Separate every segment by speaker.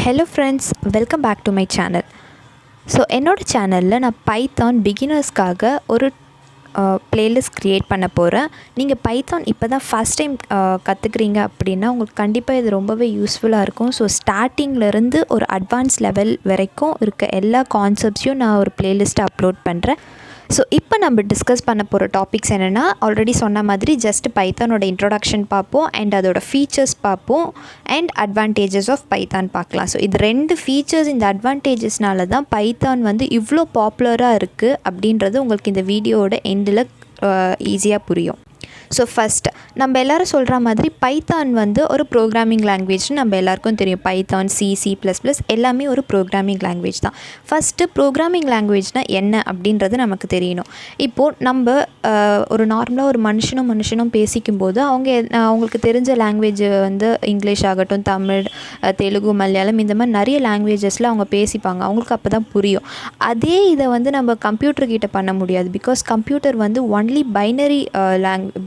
Speaker 1: Hello friends, welcome back to my channel. So என்னோடய சேனலில் நான் பைத்தான் பிகினர்ஸ்க்காக ஒரு பிளேலிஸ்ட் க்ரியேட் பண்ண போகிறேன். நீங்கள் பைத்தான் இப்போ தான் ஃபஸ்ட் டைம் கற்றுக்குறீங்க அப்படின்னா உங்களுக்கு கண்டிப்பாக இது ரொம்பவே யூஸ்ஃபுல்லாக இருக்கும். ஸோ ஸ்டார்டிங்லேருந்து ஒரு அட்வான்ஸ் லெவல் வரைக்கும் இருக்க எல்லா கான்செப்ட்ஸையும் நான் ஒரு பிளேலிஸ்ட்டை அப்லோட் பண்ணுறேன். ஸோ இப்போ நம்ம டிஸ்கஸ் பண்ண போகிற டாபிக்ஸ் என்னென்னா, ஆல்ரெடி சொன்ன மாதிரி ஜஸ்ட் பைத்தானோட இன்ட்ரொடக்ஷன் பார்ப்போம் அண்ட் அதோட ஃபீச்சர்ஸ் பார்ப்போம் அண்ட் அட்வான்டேஜஸ் ஆஃப் பைத்தான் பார்க்கலாம். ஸோ இது ரெண்டு ஃபீச்சர்ஸ், இந்த அட்வான்டேஜஸ்னால தான் பைத்தான் வந்து இவ்வளோ பாப்புலராக இருக்குது அப்படின்றது உங்களுக்கு இந்த வீடியோவோட எண்டில் ஈஸியாக புரியும். ஸோ ஃபஸ்ட் நம்ம எல்லோரும் சொல்கிற மாதிரி பைத்தான் வந்து ஒரு ப்ரோக்ராமிங் லாங்குவேஜ்னு நம்ம எல்லாருக்கும் தெரியும். பைத்தான், C++ எல்லாமே ஒரு ப்ரோக்ராமிங் லாங்குவேஜ் தான். ஃபஸ்ட்டு ப்ரோக்ராமிங் லாங்குவேஜ்னால் என்ன அப்படின்றது நமக்கு தெரியணும். இப்போது நம்ம ஒரு நார்மலாக ஒரு மனுஷனும் பேசிக்கும்போது அவங்களுக்கு தெரிஞ்ச லாங்குவேஜ் வந்து இங்கிலீஷ் ஆகட்டும், தமிழ், தெலுங்கு, மலையாளம், இந்த மாதிரி நிறைய லாங்குவேஜஸில் அவங்க பேசிப்பாங்க. அவங்களுக்கு அப்போ தான் புரியும். அதே இதை வந்து நம்ம கம்ப்யூட்டர்கிட்ட பண்ண முடியாது. பிகாஸ் கம்ப்யூட்டர் வந்து ஒன்லி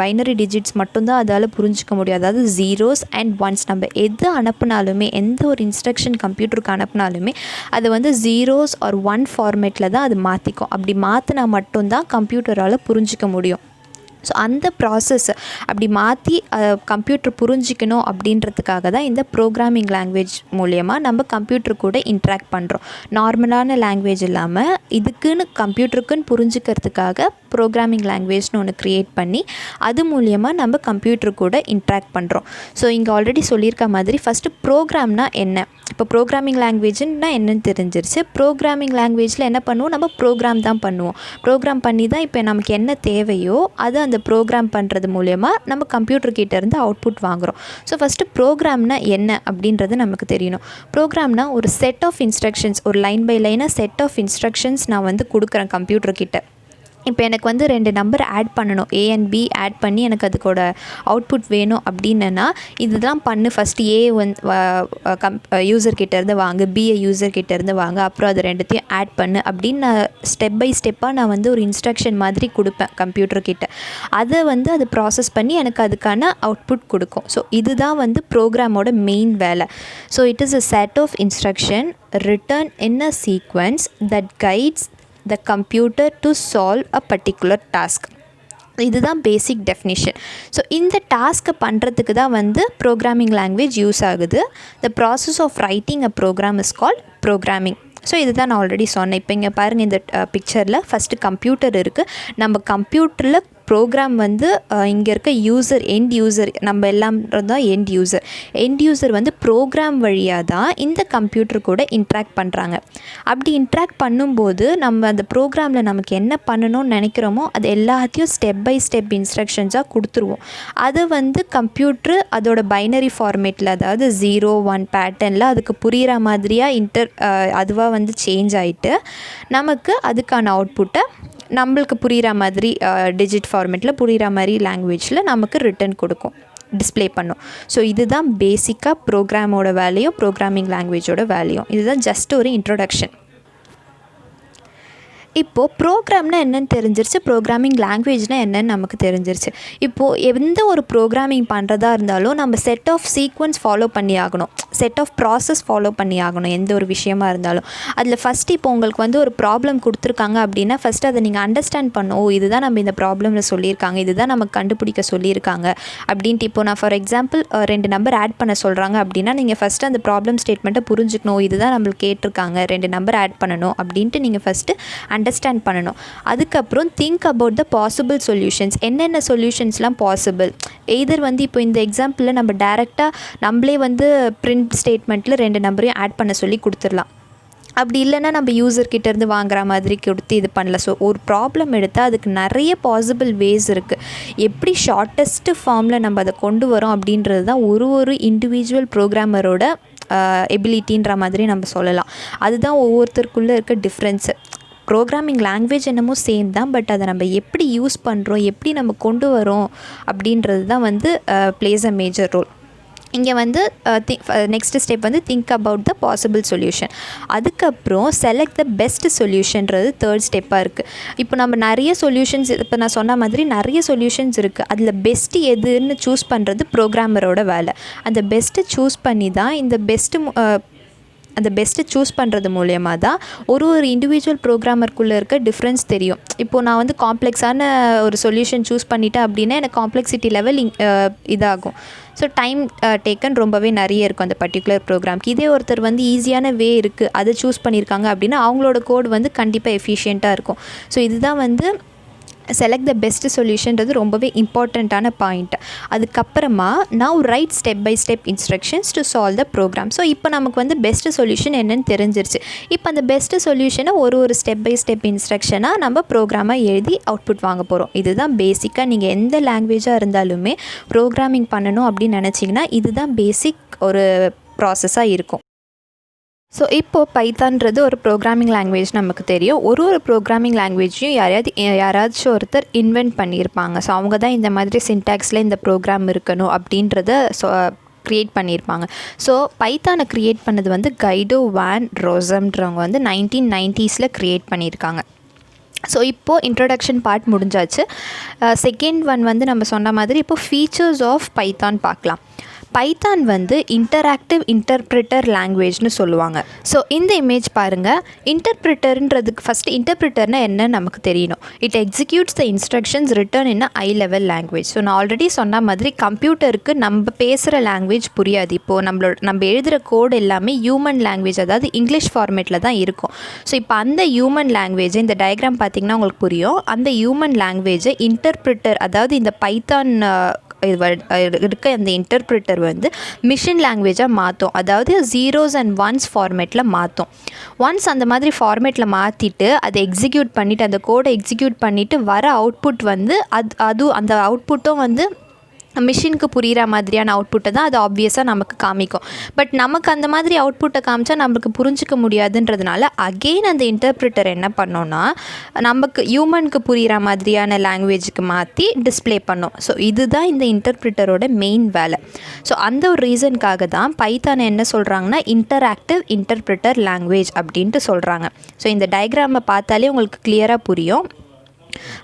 Speaker 1: பைனரி டிஜிட்ஸ் மட்டும்தான் அதால் புரிஞ்சிக்க முடியாது. அதாவது ஜீரோஸ் அண்ட் ஒன்ஸ். நம்ம எது அனுப்புனாலுமே, எந்த ஒரு இன்ஸ்ட்ரக்ஷன் கம்ப்யூட்டருக்கு அனுப்புனாலுமே அது வந்து ஜீரோஸ் ஆர் ஒன் ஃபார்மேட்டில் தான் அது மாற்றிக்கும். அப்படி மாற்றினா மட்டும்தான் கம்ப்யூட்டரால் புரிஞ்சிக்க முடியும். ஸோ அந்த ப்ராசஸ் அப்படி மாற்றி கம்ப்யூட்டர் புரிஞ்சிக்கணும் அப்படின்றதுக்காக தான் இந்த ப்ரோக்ராமிங் லாங்குவேஜ் மூலயமா நம்ம கம்ப்யூட்டர் கூட இன்ட்ராக்ட் பண்ணுறோம். நார்மலான லாங்குவேஜ் இல்லாமல் இதுக்குன்னு கம்ப்யூட்டருக்குன்னு புரிஞ்சுக்கிறதுக்காக ப்ரோக்ராமிங் லாங்குவேஜ்னு ஒன்று க்ரியேட் பண்ணி அது மூலயமா நம்ம கம்ப்யூட்டர் கூட இன்ட்ராக்ட் பண்ணுறோம். ஸோ இங்கே ஆல்ரெடி சொல்லியிருக்க மாதிரி ஃபஸ்ட்டு ப்ரோக்ராம்னா என்ன, இப்போ ப்ரோக்ராமிங் லாங்குவேஜ்னா என்னென்னு தெரிஞ்சிருச்சு. ப்ரோக்ராமிங் லாங்குவேஜில் என்ன பண்ணுவோம், நம்ம ப்ரோக்ராம் தான் பண்ணுவோம். ப்ரோக்ராம் பண்ணி தான் இப்போ நமக்கு என்ன தேவையோ அது அந்த ப்ரோக்ராம் பண்ணுறது மூலயமா நம்ம கம்ப்யூட்டர்கிட்டேருந்து அவுட்புட் வாங்குகிறோம். ஸோ ஃபஸ்ட்டு ப்ரோக்ராம்னா என்ன அப்படின்றது நமக்கு தெரியணும். ப்ரோக்ராம்னா ஒரு செட் ஆஃப் இன்ஸ்ட்ரக்ஷன்ஸ், ஒரு லைன் பை லைனாக செட் ஆஃப் இன்ஸ்ட்ரக்ஷன்ஸ் நான் வந்து கொடுக்குறேன் கம்ப்யூட்டர்கிட்ட. இப்போ எனக்கு வந்து 2 நம்பர் ஆட் பண்ணணும், A and B ஆட் பண்ணி எனக்கு அதுக்கோட அவுட்புட் வேணும் அப்படின்னா இதுதான் பண்ணு. ஃபஸ்ட்டு A யூசர்கிட்டேருந்து வாங்க, பியை யூசர்கிட்டேருந்து வாங்க, அப்புறம் அது ரெண்டுத்தையும் ஆட் பண்ணு அப்படின்னு நான் ஸ்டெப் பை ஸ்டெப்பாக நான் வந்து ஒரு இன்ஸ்ட்ரக்ஷன் மாதிரி கொடுப்பேன் கம்ப்யூட்டர்கிட்ட. அதை வந்து அது ப்ராசஸ் பண்ணி எனக்கு அதுக்கான அவுட்புட் கொடுக்கும். ஸோ இதுதான் வந்து ப்ரோக்ராமோட மெயின் வேலை. So it is a set of instruction written in a sequence that guides the computer to solve a particular task. இதுதான் பேசிக் டெஃபினிஷன். ஸோ இந்த டாஸ்க்கை பண்ணுறதுக்கு தான் வந்து ப்ரோக்ராமிங் லாங்குவேஜ் யூஸ் ஆகுது. The process of writing a program is called programming. So இதுதான் நான் already சொன்னேன். இப்போ இங்கே பாருங்கள், இந்த பிக்சரில் ஃபஸ்ட்டு கம்ப்யூட்டர் இருக்குது. நம்ம கம்ப்யூட்டரில் ப்ரோக்ராம் வந்து இங்கே இருக்க யூசர், எண்ட் யூசர், நம்ம எல்லாம் தான் எண்ட் யூசர் வந்து ப்ரோக்ராம் வழியாக தான் இந்த கம்ப்யூட்டர் கூட இன்ட்ராக்ட் பண்ணுறாங்க. அப்படி இன்ட்ராக்ட் பண்ணும்போது நம்ம அந்த ப்ரோக்ராமில் நமக்கு என்ன பண்ணணும்னு நினைக்கிறோமோ அது எல்லாத்தையும் ஸ்டெப் பை ஸ்டெப் இன்ஸ்ட்ரக்ஷன்ஸாக கொடுத்துருவோம். அது வந்து கம்ப்யூட்ரு அதோட பைனரி ஃபார்மேட்டில், அதாவது 0, 1 பேட்டர்னில் அதுக்கு புரிகிற மாதிரியாக அதுவாக வந்து சேஞ்ச் ஆகிட்டு நமக்கு அதுக்கான அவுட்புட்டை நம்மளுக்கு புரிகிற மாதிரி டிஜிட் ஃபார்மேட்டில் புரிகிற மாதிரி லாங்குவேஜில் நமக்கு ரிட்டன் கொடுக்கும், டிஸ்ப்ளே பண்ணும். ஸோ இதுதான் பேசிக்காக ப்ரோக்ராமோட வேலையும் ப்ரோக்ராமிங் லாங்குவேஜோட வேலையும். இதுதான் ஜஸ்ட் ஒரு இன்ட்ரோடக்ஷன். இப்போது ப்ரோக்ராம்னா என்னென்னு தெரிஞ்சிருச்சு, ப்ரோக்ராமிங் லாங்குவேஜ்னால் என்னென்னு நமக்கு தெரிஞ்சிருச்சு. இப்போது எந்த ஒரு ப்ரோக்ராமிங் பண்ணுறதா இருந்தாலும் நம்ம செட் ஆஃப் சீக்வன்ஸ் ஃபாலோ பண்ணி ஆகணும், செட் ஆஃப் ப்ராசஸ் ஃபாலோ பண்ணி ஆகணும். எந்த ஒரு விஷயமா இருந்தாலும் அதில் ஃபஸ்ட்டு இப்போ உங்களுக்கு வந்து ஒரு ப்ராப்ளம் கொடுத்துருக்காங்க அப்படின்னா ஃபஸ்ட்டு அதை நீங்கள் அண்டர்ஸ்டாண்ட் பண்ணணும். இதுதான் நம்ம இந்த ப்ராப்ளமில் சொல்லியிருக்காங்க, இதுதான் நமக்கு கண்டுபிடிக்க சொல்லியிருக்காங்க அப்படின்ட்டு. இப்போ நான் ஃபார் எக்ஸாம்பிள் 2 நம்பர் ஆட் பண்ண சொல்கிறாங்க அப்படின்னா நீங்கள் ஃபஸ்ட்டு அந்த ப்ராப்ளம் ஸ்டேட்மெண்ட்டை புரிஞ்சுக்கணும். இதுதான் நம்மளுக்கு கேட்டிருக்காங்க, 2 நம்பர் ஆட் பண்ணணும் அப்படின்ட்டு நீங்கள் ஃபஸ்ட்டு அண்டர்ஸ்டாண்ட் பண்ணணும். அதுக்கப்புறம் think about the possible solutions. என்னென்ன சொல்யூஷன்ஸ்லாம் பாசிபிள். எய்தர் வந்து இப்போ இந்த எக்ஸாம்பிளில் நம்ம டேரெக்டாக நம்மளே வந்து பிரிண்ட் ஸ்டேட்மெண்ட்டில் 2 நம்பரையும் ஆட் பண்ண சொல்லி கொடுத்துடலாம். அப்படி இல்லைன்னா நம்ம யூசர்கிட்டேருந்து வாங்குற மாதிரி கொடுத்து இது பண்ணல. ஸோ ஒரு ப்ராப்ளம் எடுத்தால் அதுக்கு நிறைய பாசிபிள் வேஸ் இருக்குது. எப்படி ஷார்ட்டஸ்ட்டு ஃபார்மில் நம்ம அதை கொண்டு வரோம் அப்படின்றது தான் ஒரு இண்டிவிஜுவல் ப்ரோக்ராமரோட எபிலிட்டின்ற மாதிரி நம்ம சொல்லலாம். அதுதான் ஒவ்வொருத்தருக்குள்ளே இருக்க டிஃப்ரென்ஸு. ப்ரோக்ராமிங் லாங்குவேஜ் என்னமோ சேம் தான், பட் அதை நம்ம எப்படி யூஸ் பண்ணுறோம், எப்படி நம்ம கொண்டு வரோம் அப்படின்றது தான் வந்து பிளேஸ் அ மேஜர் ரோல். இங்கே வந்து நெக்ஸ்ட் ஸ்டெப் வந்து think about the possible solution. அதுக்கப்புறம் செலக்ட் த பெஸ்ட் சொல்யூஷன்றது தேர்ட் ஸ்டெப்பாக இருக்குது. இப்போ நம்ம நிறைய சொல்யூஷன்ஸ், இப்போ நான் சொன்ன மாதிரி நிறைய சொல்யூஷன்ஸ் இருக்குது. அதில் பெஸ்ட்டு எதுன்னு சூஸ் பண்ணுறது ப்ரோக்ராமரோட வேலை. அந்த பெஸ்ட்டு சூஸ் பண்ணி தான் இந்த பெஸ்ட்டு அந்த பெஸ்ட்டு சூஸ் பண்ணுறது மூலயமா தான் ஒரு இண்டிவிஜுவல் ப்ரோக்ராமருக்குள்ளே இருக்க டிஃப்ரென்ஸ் தெரியும். இப்போது நான் வந்து காம்ப்ளெக்ஸான ஒரு சொல்யூஷன் சூஸ் பண்ணிட்டேன் அப்படின்னா எனக்கு காம்ப்ளெக்சிட்டி லெவல் இதாகும். ஸோ டைம் டேக்கன் ரொம்பவே நிறைய இருக்கும் அந்த பர்டிகுலர் ப்ரோக்ராம்க்கு. இதே ஒருத்தர் வந்து ஈஸியான வே இருக்குது அதை சூஸ் பண்ணியிருக்காங்க அப்படின்னா அவங்களோட கோட் வந்து கண்டிப்பாக எஃபிஷியண்ட்டாக இருக்கும். ஸோ இதுதான் வந்து செலக்ட் த பெஸ்ட் சொல்யூஷன்றது ரொம்பவே இம்பார்ட்டண்ட்டான பாயிண்ட். அதுக்கப்புறமா now write step by step instructions to solve the program. So இப்போ நமக்கு வந்து பெஸ்ட் சொல்யூஷன் என்னென்னு தெரிஞ்சிருச்சு. இப்போ அந்த பெஸ்ட் சொல்யூஷனை ஒரு ஸ்டெப் பை ஸ்டெப் இன்ஸ்ட்ரக்ஷனாக நம்ம ப்ரோக்ராமாக எழுதி அவுட்புட் வாங்க போகிறோம். இதுதான் பேசிக்காக நீங்கள் எந்த லாங்குவேஜாக இருந்தாலுமே ப்ரோக்ராமிங் பண்ணணும் அப்படின்னு நினச்சிங்கன்னா இதுதான் பேசிக் ஒரு ப்ராசஸாக இருக்கும். ஸோ இப்போது பைத்தான்றது ஒரு ப்ரோக்ராமிங் லாங்குவேஜ் நமக்கு தெரியும். ஒரு ப்ரோக்ராமிங் லாங்குவேஜையும் யாராச்சும் ஒருத்தர் இன்வென்ட் பண்ணியிருப்பாங்க. ஸோ அவங்க தான் இந்த மாதிரி சின்டாக்ஸில் இந்த ப்ரோக்ராம் இருக்கணும் அப்படின்றத க்ரியேட் பண்ணியிருப்பாங்க. ஸோ பைத்தானை க்ரியேட் பண்ணது வந்து கைடோ வான் ரோசம்ன்றவங்க வந்து 1990s க்ரியேட் பண்ணியிருக்காங்க. ஸோ இப்போது இன்ட்ரொடக்ஷன் பார்ட் முடிஞ்சாச்சு. செகண்ட் ஒன் வந்து நம்ம சொன்ன மாதிரி இப்போது ஃபீச்சர்ஸ் ஆஃப் பைத்தான் பார்க்கலாம். பைத்தான் வந்து இன்டராக்டிவ் இன்டர்பிரிட்டர் லாங்குவேஜ்னு சொல்லுவாங்க. ஸோ இந்த இமேஜ் பாருங்கள். இன்டர்பிரிட்டர்ன்றதுக்கு ஃபஸ்ட்டு இன்டர்பிரிட்டர்னால் என்னன்னு நமக்கு தெரியணும். It executes the instructions written in I level language. So நான் ஆல்ரெடி சொன்ன மாதிரி கம்ப்யூட்டருக்கு நம்ம பேசுகிற லாங்குவேஜ் புரியாது. இப்போது நம்ம எழுதுகிற கோடு எல்லாமே ஹியூமன் லாங்குவேஜ், அதாவது இங்கிலீஷ் ஃபார்மேட்டில் தான் இருக்கும். ஸோ இப்போ அந்த ஹியூமன் லாங்குவேஜை இந்த டயக்ராம் பார்த்திங்கன்னா உங்களுக்கு புரியும். அந்த ஹியூமன் லாங்குவேஜை இன்டர்பிரிட்டர், அதாவது இந்த பைத்தான் இருக்க அந்த இன்டர்பிரிட்டர் வந்து மிஷின் லாங்குவேஜாக மாற்றும். அதாவது 0s and 1s ஃபார்மேட்டில் மாற்றும். ஒன்ஸ் அந்த மாதிரி ஃபார்மேட்டில் மாற்றிட்டு அதை எக்ஸிக்யூட் பண்ணிவிட்டு அந்த கோடை எக்ஸிக்யூட் பண்ணிவிட்டு வர அவுட்புட் வந்து அதுவும் அந்த அவுட்புட்டும் வந்து மிஷினுக்கு புரிகிற மாதிரியான அவுட்புட்டை தான் அது ஆப்வியஸாக நமக்கு காமிக்கும். பட் நமக்கு அந்த மாதிரி அவுட்புட்டை காமிச்சா நம்மளுக்கு புரிஞ்சிக்க முடியாதுன்றதுனால அகெயின் அந்த இன்டர்பிரிட்டர் என்ன பண்ணோன்னா நமக்கு ஹியூமனுக்கு புரிகிற மாதிரியான லாங்குவேஜுக்கு மாற்றி டிஸ்பிளே பண்ணோம். ஸோ இதுதான் இந்த இன்டர்பிரிட்டரோட மெயின் வேலை. ஸோ அந்த ஒரு ரீசனுக்காக தான் பைத்தானை என்ன சொல்கிறாங்கன்னா இன்டராக்டிவ் இன்டர்பிரிட்டர் லாங்குவேஜ் அப்படின்ட்டு சொல்கிறாங்க. ஸோ இந்த டயக்ராமை பார்த்தாலே உங்களுக்கு கிளியராக புரியும்.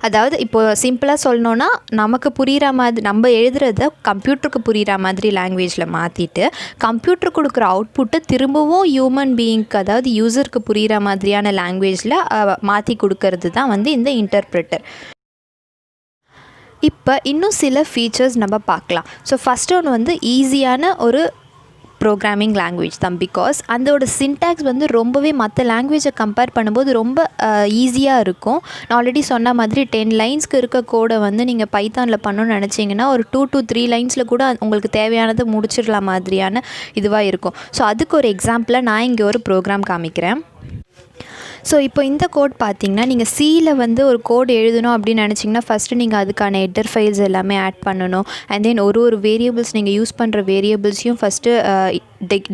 Speaker 1: அதாவது இப்போது சிம்பிளாக சொல்லணுன்னா நமக்கு புரிகிற மாதிரி நம்ம எழுதுகிறத கம்ப்யூட்டருக்கு புரிகிற மாதிரி லாங்குவேஜில் மாற்றிட்டு கம்ப்யூட்டர் கொடுக்குற அவுட்புட்டை திரும்பவும் ஹியூமன் பீயிங்க்கு, அதாவது யூசருக்கு புரிகிற மாதிரியான லாங்குவேஜில் மாற்றி கொடுக்கறது தான் வந்து இந்த இன்டர்பிரிட்டர். இப்போ இன்னும் சில ஃபீச்சர்ஸ் நம்ம பார்க்கலாம். ஸோ ஃபஸ்ட் ஒன்று வந்து ஈஸியான ஒரு ப்ரோக்ராமிங் லாங்குவேஜ் தான். பிகாஸ் அதோட சின்டாக்ஸ் வந்து ரொம்பவே மற்ற லாங்குவேஜை கம்பேர் பண்ணும்போது ரொம்ப ஈஸியாக இருக்கும். நான் ஆல்ரெடி சொன்ன மாதிரி 10 லைன்ஸ்க்கு இருக்க கோடை வந்து நீங்கள் பைத்தானில் பண்ணணும்னு நினச்சிங்கன்னா ஒரு 2 to 3 லைன்ஸில் கூட உங்களுக்கு தேவையானதை முடிச்சிடலாம் மாதிரியான இதுவாக இருக்கும். ஸோ அதுக்கு ஒரு எக்ஸாம்பிளாக நான் இங்கே ஒரு ப்ரோக்ராம் காமிக்கிறேன். ஸோ இப்போ இந்த கோட் பார்த்திங்கன்னா நீங்கள் சியில் வந்து ஒரு கோட் எழுதணும் அப்படின்னு நினச்சிங்கன்னா ஃபஸ்ட்டு நீங்கள் அதுக்கான ஹெட்டர் ஃபைல்ஸ் எல்லாமே ஆட் பண்ணணும். அண்ட் தென் ஒரு வேரியபிள்ஸ் நீங்கள் யூஸ் பண்ணுற வேரியபிள்ஸையும் ஃபஸ்ட்டு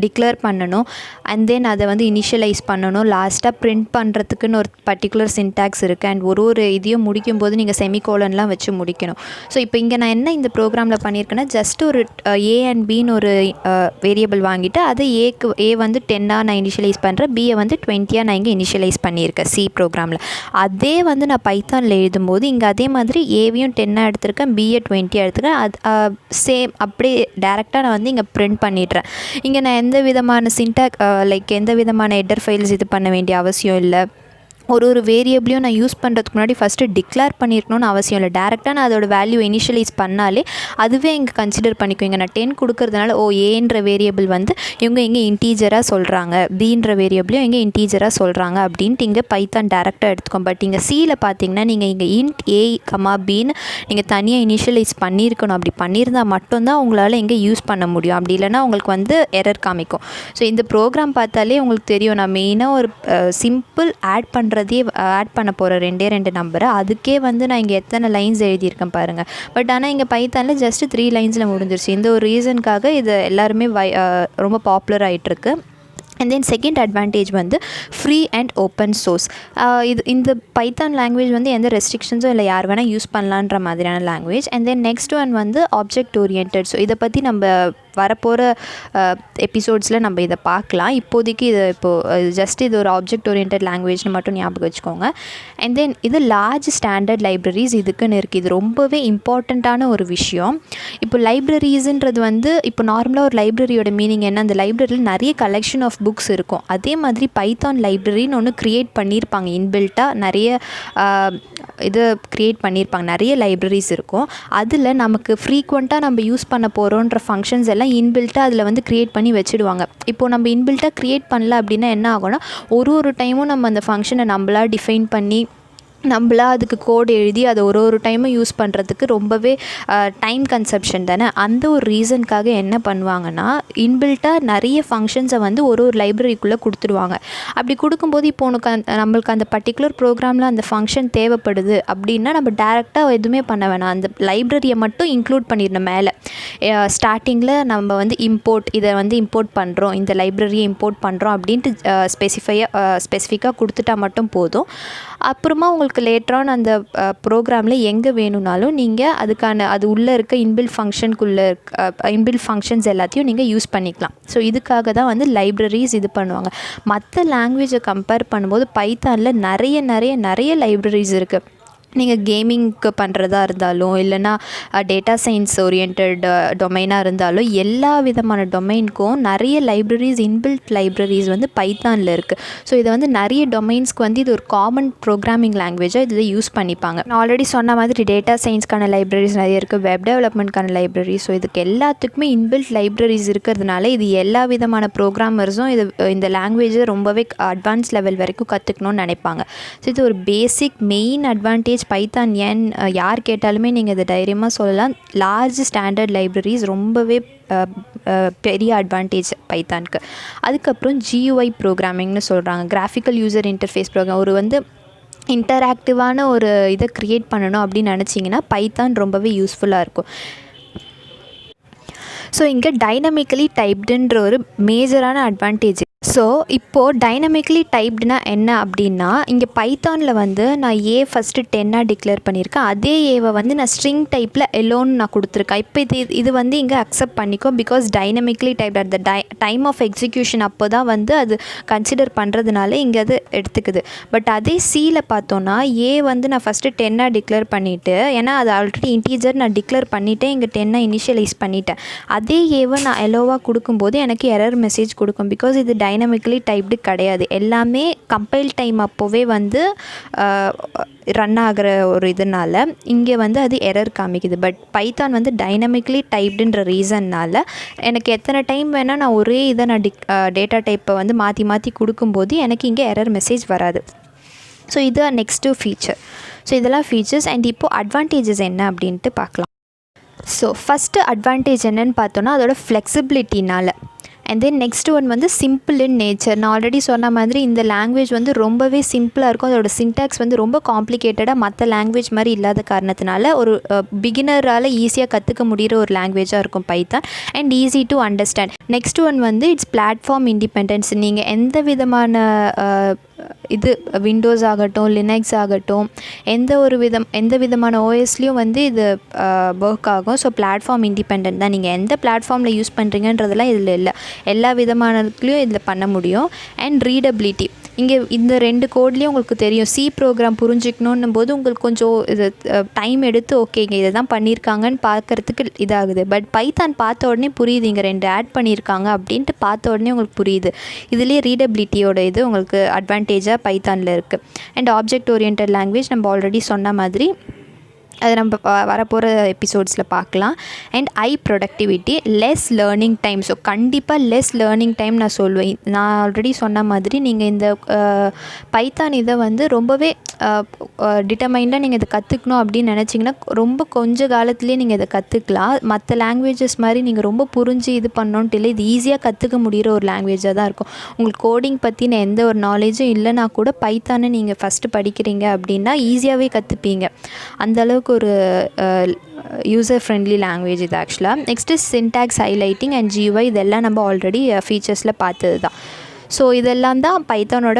Speaker 1: டிக்ளேர் பண்ணணும். அண்ட் தென் அதை வந்து இனிஷியலைஸ் பண்ணணும். லாஸ்ட்டாக பிரிண்ட் பண்ணுறதுக்குன்னு ஒரு பர்டிகுலர் சின்டாக்ஸ் இருக்குது. அண்ட் ஒரு இதையும் முடிக்கும்போது நீங்கள் செமிகோலன்லாம் வச்சு முடிக்கணும். ஸோ இப்போ இங்கே நான் என்ன இந்த ப்ரோக்ராமில் பண்ணியிருக்கேன்னா ஜஸ்ட் ஒரு ஏ அண்ட் பின்னு ஒரு வேரியபிள் வாங்கிட்டு அதை ஏ வந்து 10ஆக நான் இனிஷியலைஸ் பண்ணுறேன், பியை வந்து 20ஆக நான் இங்கே இனிஷியலைஸ் பண்ணியிருக்கேன் சி ப்ரோக்ராமில். அதே வந்து நான் பைத்தானில் எழுதும்போது இங்கே அதே மாதிரி ஏவையும் 10ஆக எடுத்திருக்கேன், பிஏ 20ஆக எடுத்துருக்கேன். அது சேம் அப்படியே டேரெக்டாக நான் வந்து இங்கே பிரிண்ட் பண்ணிடுறேன். இங்கே நான் எந்த விதமான எந்த விதமான ஹெட்டர் ஃபைல்ஸ் இது பண்ண வேண்டிய அவசியம் இல்லை. ஒரு வேரியபிளையும் நான் யூஸ் பண்ணுறதுக்கு முன்னாடி ஃபஸ்ட்டு டிக்ளேர் பண்ணியிருக்கணும்னு அவசியம் இல்லை. டேரெக்டாக நான் அதோட வேல்யூ இனிஷியலைஸ் பண்ணாலே அதுவே இங்கே கன்சிடர் பண்ணிக்கும். இங்கே நான் 10 கொடுக்கறதுனால ஏன்ற வேரியபிள் வந்து இவங்க இங்கே இன்டீஜராக சொல்கிறாங்க, பின்ற வேரியபிளையும் இங்கே இன்டீஜராக சொல்கிறாங்க அப்படின்ட்டு இங்கே பைத்தான் டேரெக்டாக எடுத்துக்கோம். பட் இங்கே சியில் பார்த்தீங்கன்னா நீங்கள் இங்கே இன்ட் ஏ கமா பின்னு நீங்கள் தனியாக இனிஷியலைஸ் பண்ணியிருக்கணும். அப்படி பண்ணியிருந்தால் மட்டும்தான் உங்களால் இங்கே யூஸ் பண்ண முடியும். அப்படி இல்லைனா உங்களுக்கு வந்து எரர் காமிக்கும். ஸோ இந்த ப்ரோக்ராம் பார்த்தாலே உங்களுக்கு தெரியும். நான் மெயினாக ஒரு சிம்பிள் ஆட் பண்ண போகிற 2 நம்பரை அதுக்கே வந்து நான் இங்கே எத்தனை லைன்ஸ் எழுதியிருக்கேன் பாருங்கள். பட் ஆனால் இங்கே பைத்தானில் ஜஸ்ட் 3 லைன்ஸில் முடிஞ்சிருச்சு. இந்த ஒரு ரீசனுக்காக இது எல்லாருமே ரொம்ப பாப்புலர் ஆகிட்டுருக்கு. அண்ட் தென் செகண்ட் அட்வான்டேஜ் வந்து ஃப்ரீ அண்ட் ஓப்பன் சோர்ஸ். இந்த பைத்தான் லாங்குவேஜ் வந்து எந்த ரெஸ்ட்ரிக்ஷன்ஸும் இல்லை, யார் வேணால் யூஸ் பண்ணலான்ற மாதிரியான language. And then next one வந்து ஆப்ஜெக்ட் ஓரியன்டட். ஸோ இதை பற்றி நம்ம வரப்போகிற எபிசோட்ஸில் நம்ம இதை பார்க்கலாம். இப்போதைக்கு ஜஸ்ட் இது ஒரு ஆப்ஜெக்ட் ஓரியன்டட் லாங்குவேஜ்னு மட்டும் ஞாபகம் வச்சுக்கோங்க. அண்ட் தென் இது லார்ஜ் ஸ்டாண்டர்ட் லைப்ரரிஸ் இதுக்குன்னு இருக்குது. இது ரொம்பவே இம்பார்ட்டண்ட்டான ஒரு விஷயம். இப்போ லைப்ரரிஸுன்றது வந்து இப்போ நார்மலாக ஒரு லைப்ரரியோட மீனிங் என்ன, அந்த லைப்ரரியில் நிறைய கலெக்ஷன் ஆஃப் புக்ஸ் இருக்கும். அதே மாதிரி பைத்தான் லைப்ரரின்னு ஒன்று க்ரியேட் பண்ணியிருப்பாங்க. இன்பில்ட்டாக நிறைய இது க்ரியேட் பண்ணியிருப்பாங்க. நிறைய லைப்ரரிஸ் இருக்கும். அதில் நமக்கு ஃப்ரீக்வெண்ட்டாக நம்ம யூஸ் பண்ண போகிறோன்ற ஃபங்க்ஷன்ஸ் எல்லாம் இன்பில்ட்டாக அதில் வந்து க்ரியேட் பண்ணி வச்சுடுவாங்க. இப்போது நம்ம இன்பில்ட்டாக க்ரியேட் பண்ணல அப்படின்னா என்ன ஆகும்னா, ஒரு டைமும் நம்ம அந்த ஃபங்க்ஷனை நம்மளாக டிஃபைன் பண்ணி நம்மளா அதுக்கு கோட் எழுதி அதை ஒரு டைமும் யூஸ் பண்ணுறதுக்கு ரொம்பவே டைம் கன்சப்ஷன் தானே. அந்த ஒரு ரீசனுக்காக என்ன பண்ணுவாங்கன்னா, இன்பில்ட்டாக நிறைய ஃபங்க்ஷன்ஸை வந்து ஒரு லைப்ரரிக்குள்ளே கொடுத்துடுவாங்க. அப்படி கொடுக்கும்போது இப்போ நம்மளுக்கு அந்த பர்டிகுலர் ப்ரோக்ராமில் அந்த ஃபங்க்ஷன் தேவைப்படுது அப்படின்னா நம்ம டேரெக்டாக எதுவுமே பண்ண வேணாம். அந்த லைப்ரரியை மட்டும் இன்க்ளூட் பண்ணிடணும். மேலே ஸ்டார்டிங்கில் நம்ம வந்து இதை வந்து இம்போர்ட் பண்ணுறோம், இந்த லைப்ரரியை இம்போர்ட் பண்ணுறோம் அப்படின்ட்டு ஸ்பெசிஃபிக்காக கொடுத்துட்டா மட்டும் போதும். அப்புறமா உங்களுக்கு லேட்டரான் அந்த ப்ரோக்ராமில் எங்கே வேணும்னாலும் நீங்கள் அது உள்ளே இருக்க இன்பில்ட் ஃபங்க்ஷன்ஸ் எல்லாத்தையும் நீங்கள் யூஸ் பண்ணிக்கலாம். ஸோ இதுக்காக தான் வந்து லைப்ரரிஸ் இது பண்ணுவாங்க. மற்ற லாங்குவேஜை கம்பேர் பண்ணும்போது பைத்தானில் நிறைய லைப்ரரிஸ் இருக்குது. நீங்கள் கேமிங்க்கு பண்ணுறதா இருந்தாலும் இல்லைனா டேட்டா சயின்ஸ் ஓரியன்ட் டொமைனாக இருந்தாலும் எல்லா விதமான டொமைனுக்கும் நிறைய லைப்ரரிஸ், இன்பில்ட் லைப்ரரிஸ் வந்து பைத்தானில் இருக்குது. ஸோ இதை வந்து நிறைய டொமைன்ஸ்க்கு வந்து இது ஒரு காமன் ப்ரோக்ராமிங் லாங்குவேஜாக இதில் யூஸ் பண்ணிப்பாங்க. நான் ஆல்ரெடி சொன்ன மாதிரி டேட்டா சயின்ஸ்க்கான லைப்ரரிஸ் நிறைய இருக்குது, வெப் டெவலப்மெண்ட்க்கான லைப்ரரிஸ். ஸோ இதுக்கு எல்லாத்துக்குமே இன்பில்ட் லைப்ரரிஸ் இருக்கிறதுனால இது எல்லா விதமான ப்ரோக்ராமர்ஸும் இந்த லாங்குவேஜை ரொம்பவே அட்வான்ஸ் லெவல் வரைக்கும் கற்றுக்கணும்னு நினைப்பாங்க. ஸோ இது ஒரு பேசிக் மெயின் அட்வான்டேஜ் பைத்தான். யார் கேட்டாலுமே நீங்கள் இதை தைரியமாக சொல்லலாம். லார்ஜ் ஸ்டாண்டர்ட் லைப்ரரிஸ் ரொம்பவே பெரிய அட்வான்டேஜ் பைத்தானுக்கு. அதுக்கப்புறம் GUI ப்ரோக்ராமிங்னு சொல்கிறாங்க, கிராஃபிக்கல் யூசர் இன்டர்ஃபேஸ் ப்ரோக்ராம். ஒரு வந்து இன்டராக்டிவான ஒரு இதை க்ரியேட் பண்ணணும் அப்படின்னு நினச்சிங்கன்னா பைத்தான் ரொம்பவே யூஸ்ஃபுல்லாக இருக்கும். ஸோ இங்கே டைனமிக்கலி டைப்டுன்ற ஒரு மேஜரான அட்வான்டேஜ். ஸோ இப்போது டைனமிக்கலி டைப்டுனா என்ன அப்படின்னா, இங்கே பைத்தானில் வந்து நான் ஃபஸ்ட்டு 10 டிக்ளேர் பண்ணியிருக்கேன். அதே ஏவை வந்து நான் ஸ்ட்ரிங் டைப்பில் எலோன்னு நான் கொடுத்துருக்கேன். இப்போ இது வந்து இங்கே அக்செப்ட் பண்ணிக்கோ, because dynamically type at the time of execution அப்போ தான் வந்து அது கன்சிடர் பண்ணுறதுனால இங்கே அது எடுத்துக்குது. பட் அதே சியில் பார்த்தோன்னா வந்து நான் ஃபஸ்ட்டு 10 டிக்ளேர் பண்ணிவிட்டு, ஏன்னா அது ஆல்ரெடி இன்டீஜர் நான் டிக்ளேர் பண்ணிவிட்டேன், இங்கே 10 இனிஷியலைஸ் பண்ணிவிட்டேன். அதே ஏவை நான் எலோவாக கொடுக்கும்போது எனக்கு எரர் மெசேஜ் கொடுக்கும், பிகாஸ் இது டைனமிக்கலி டைப்டு கிடையாது. எல்லாமே கம்பைல் டைம் அப்போவே வந்து ரன் ஆகிற ஒரு இதனால் இங்கே வந்து அது எரர் காமிக்குது. பட் பைத்தான் வந்து டைனமிக்கலி டைப்டுன்ற ரீசன்னால் எனக்கு எத்தனை டைம் வேணால் நான் ஒரே இதை நான் டேட்டா டைப்பை வந்து மாற்றி கொடுக்கும்போது எனக்கு இங்கே எரர் மெசேஜ் வராது. ஸோ இது நெக்ஸ்ட்டு ஃபீச்சர். ஸோ இதெல்லாம் ஃபீச்சர்ஸ். அண்ட் இப்போது அட்வான்டேஜஸ் என்ன அப்படின்ட்டு பார்க்கலாம். ஸோ ஃபஸ்ட்டு அட்வான்டேஜ் என்னென்னு பார்த்தோன்னா அதோட ஃப்ளெக்சிபிலிட்டினால். அண்ட் தென் நெக்ஸ்ட் ஒன் வந்து சிம்பிள் இன் நேச்சர். நான் ஆல்ரெடி சொன்ன மாதிரி இந்த லாங்குவேஜ் வந்து ரொம்பவே சிம்பிளாக இருக்கும். அதோட சின்டாக்ஸ் வந்து ரொம்ப காம்ப்ளிகேட்டடாக மற்ற லாங்குவேஜ் மாதிரி இல்லாத காரணத்தினால ஒரு பிகினரால் ஈஸியாக கற்றுக்க முடிகிற ஒரு லாங்குவேஜாக இருக்கும் Python. And easy to understand. Next one வந்து இட்ஸ் பிளாட்ஃபார்ம் இண்டிபெண்டன்ஸ். நீங்கள் எந்த விதமான இது விண்டோஸ் ஆகட்டும், லினக்ஸ் ஆகட்டும், எந்த விதமான ஓஎஸ்லேயும் வந்து இது ஒர்க் ஆகும். ஸோ பிளாட்ஃபார்ம் இண்டிபெண்ட் தான். நீங்கள் எந்த பிளாட்ஃபார்மில் யூஸ் பண்ணுறீங்கன்றதெல்லாம் இதில் இல்லை, எல்லா விதமானதுலேயும் இதில் பண்ண முடியும். And readability. இங்கே இந்த 2 கோட்லேயும் உங்களுக்கு தெரியும், சி ப்ரோக்ராம் புரிஞ்சிக்கணும் போது உங்களுக்கு கொஞ்சம் இது டைம் எடுத்து ஓகேங்க இதை தான் பண்ணியிருக்காங்கன்னு பார்க்குறதுக்கு இதாகுது. பட் பைத்தான் பார்த்த உடனே புரியுது, இங்கே 2 ஆட் பண்ணியிருக்காங்க அப்படின்ட்டு பார்த்த உடனே உங்களுக்கு புரியுது. இதுலேயே ரீடபிலிட்டியோட இது உங்களுக்கு அட்வான்டேஜாக பைத்தானில் இருக்குது. அண்ட் ஆப்ஜெக்ட் ஓரியன்ட் லாங்குவேஜ் நம்ம ஆல்ரெடி சொன்ன மாதிரி அது நம்ம வரப்போகிற எபிசோட்ஸில் பார்க்கலாம். And productivity, less learning time. So கண்டிப்பாக லெஸ் லேர்னிங் டைம் நான் சொல்வேன். நான் ஆல்ரெடி சொன்ன மாதிரி நீங்கள் இந்த பைத்தான் இதை வந்து ரொம்பவே டிட்டர்மைண்டாக நீங்கள் இதை கற்றுக்கணும் அப்படின்னு நினச்சிங்கன்னா ரொம்ப கொஞ்ச காலத்துலேயே நீங்கள் இதை கற்றுக்கலாம். மற்ற லாங்குவேஜஸ் மாதிரி நீங்கள் ரொம்ப புரிஞ்சு இது பண்ணோன்ட்டு இல்லை, இது ஈஸியாக கற்றுக்க முடிகிற ஒரு லாங்குவேஜாக தான் இருக்கும். உங்களுக்கு கோடிங் பற்றின எந்த ஒரு நாலேஜும் இல்லைனா கூட பைத்தானை நீங்கள் ஃபஸ்ட்டு படிக்கிறீங்க அப்படின்னா ஈஸியாகவே கற்றுப்பீங்க. அந்தளவுக்கு ஒரு யூசர் ஃப்ரெண்ட்லி லாங்குவேஜ் இது ஆக்சுவலாக. Next syntax highlighting and GUI இதெல்லாம் நம்ம ஆல்ரெடி ஃபீச்சர்ஸில் பார்த்தது தான். ஸோ இதெல்லாம் தான் பைத்தானோட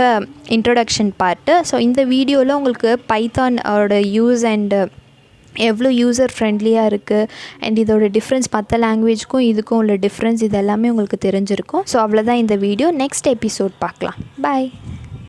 Speaker 1: இன்ட்ரொடக்ஷன் பார்ட்டு. ஸோ இந்த வீடியோவில் உங்களுக்கு பைத்தானோட யூஸ் அண்ட் எவ்வளோ யூசர் ஃப்ரெண்ட்லியாக இருக்குது அண்ட் இதோட டிஃப்ரென்ஸ் மற்ற லாங்குவேஜ்க்கும் இதுக்கும் உள்ள டிஃப்ரென்ஸ் இது எல்லாமே உங்களுக்கு தெரிஞ்சிருக்கும். ஸோ அவ்வளோதான் இந்த வீடியோ. நெக்ஸ்ட் எபிசோட் பார்க்கலாம். பாய்.